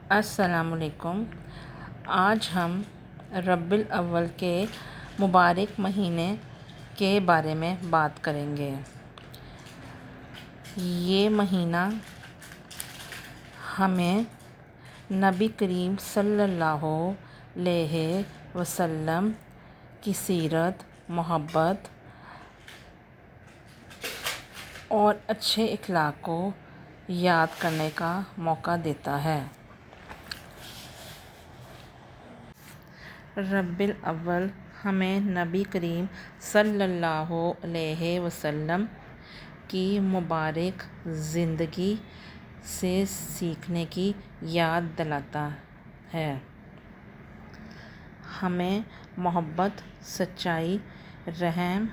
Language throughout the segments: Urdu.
السلام علیکم۔ آج ہم ربیع الاول کے مبارک مہینے کے بارے میں بات کریں گے۔ یہ مہینہ ہمیں نبی کریم صلی اللہ علیہ وسلم کی سیرت، محبت اور اچھے اخلاق کو یاد کرنے کا موقع دیتا ہے۔ ربیع الاول ہمیں نبی کریم صلی اللہ علیہ وسلم کی مبارک زندگی سے سیکھنے کی یاد دلاتا ہے۔ ہمیں محبت، سچائی، رحم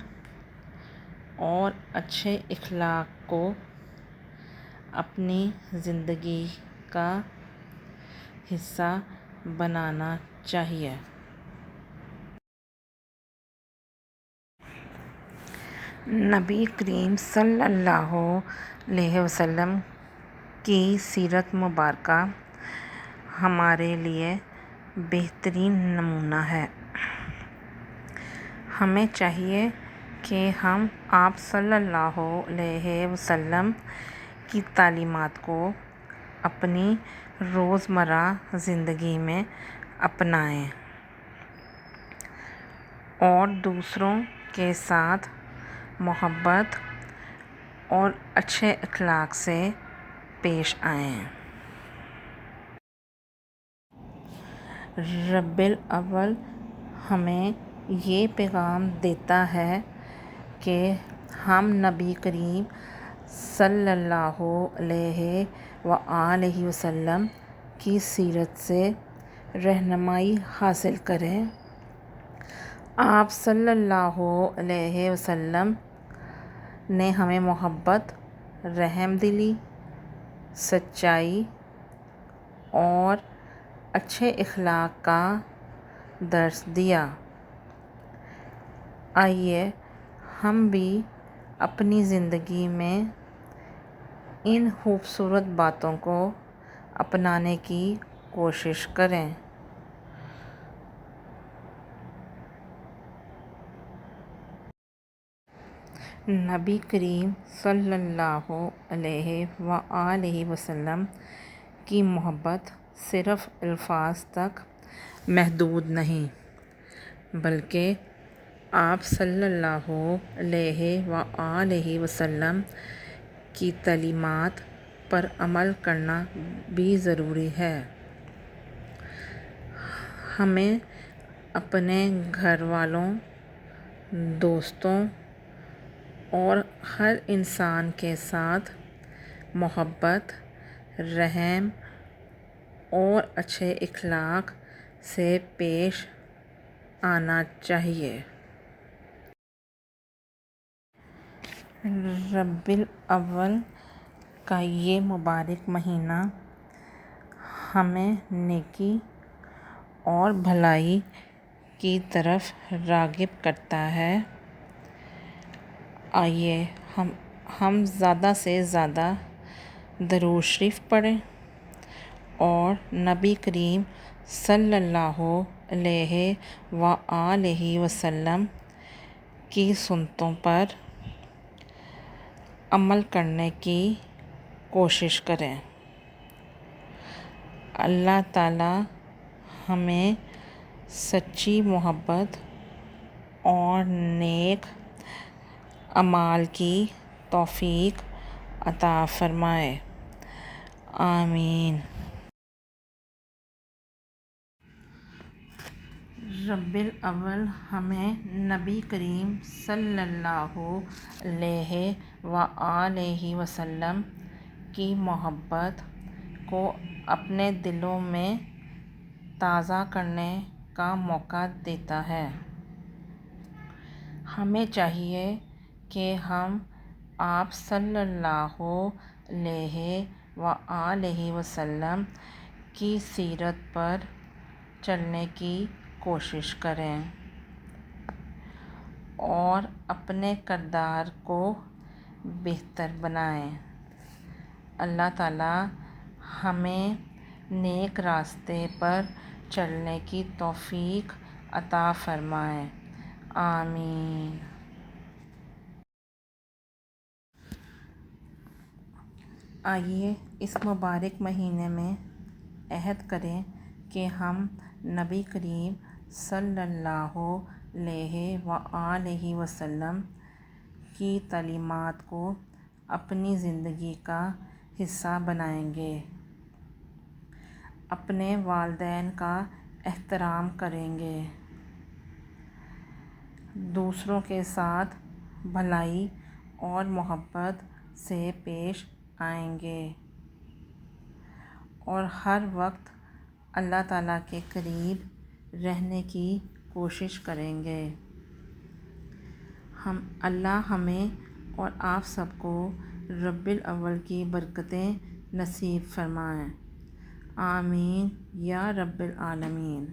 اور اچھے اخلاق کو اپنی زندگی کا حصہ بنانا چاہیے۔ نبی کریم صلی اللہ علیہ وسلم کی سیرت مبارکہ ہمارے لیے بہترین نمونہ ہے۔ ہمیں چاہیے کہ ہم آپ صلی اللہ علیہ وسلم کی تعلیمات کو اپنی روزمرہ زندگی میں اپنائیں اور دوسروں کے ساتھ محبت اور اچھے اخلاق سے پیش آئیں۔ ربیع الاول ہمیں یہ پیغام دیتا ہے کہ ہم نبی کریم صلی اللہ علیہ وآلہ وسلم کی سیرت سے رہنمائی حاصل کریں۔ آپ صلی اللہ علیہ وسلم نے ہمیں محبت، رحم دلی، سچائی اور اچھے اخلاق کا درس دیا۔ آئیے ہم بھی اپنی زندگی میں ان خوبصورت باتوں کو اپنانے کی کوشش کریں۔ نبی کریم صلی اللہ علیہ وآلہ وسلم کی محبت صرف الفاظ تک محدود نہیں، بلکہ آپ صلی اللہ علیہ وآلہ وسلم کی تعلیمات پر عمل کرنا بھی ضروری ہے۔ ہمیں اپنے گھر والوں، دوستوں اور ہر انسان کے ساتھ محبت، رحم اور اچھے اخلاق سے پیش آنا چاہیے۔ ربیع الاول کا یہ مبارک مہینہ ہمیں نیکی اور بھلائی کی طرف راغب کرتا ہے۔ آئیے ہم زیادہ سے زیادہ درود شریف پڑھیں اور نبی کریم صلی اللہ علیہ وآلہ وسلم کی سنتوں پر عمل کرنے کی کوشش کریں۔ اللہ تعالیٰ ہمیں سچی محبت اور نیک اعمال کی توفیق عطا فرمائے۔ آمین۔ ربیع الاول ہمیں نبی کریم صلی اللہ علیہ وآلہ وسلم کی محبت کو اپنے دلوں میں تازہ کرنے کا موقع دیتا ہے۔ ہمیں چاہیے کہ ہم آپ صلی اللہ علیہ وآلہ وسلم کی سیرت پر چلنے کی کوشش کریں اور اپنے کردار کو بہتر بنائیں۔ اللہ تعالیٰ ہمیں نیک راستے پر چلنے کی توفیق عطا فرمائے، آمین۔ آئیے اس مبارک مہینے میں عہد کریں کہ ہم نبی کریم صلی اللہ علیہ وآلہ وسلم کی تعلیمات کو اپنی زندگی کا حصہ بنائیں گے، اپنے والدین کا احترام کریں گے، دوسروں کے ساتھ بھلائی اور محبت سے پیش آئیں گے اور ہر وقت اللہ تعالیٰ کے قریب رہنے کی کوشش کریں گے۔ اللہ ہمیں اور آپ سب کو ربیع الاول کی برکتیں نصیب فرمائے، آمین یا رب العالمین۔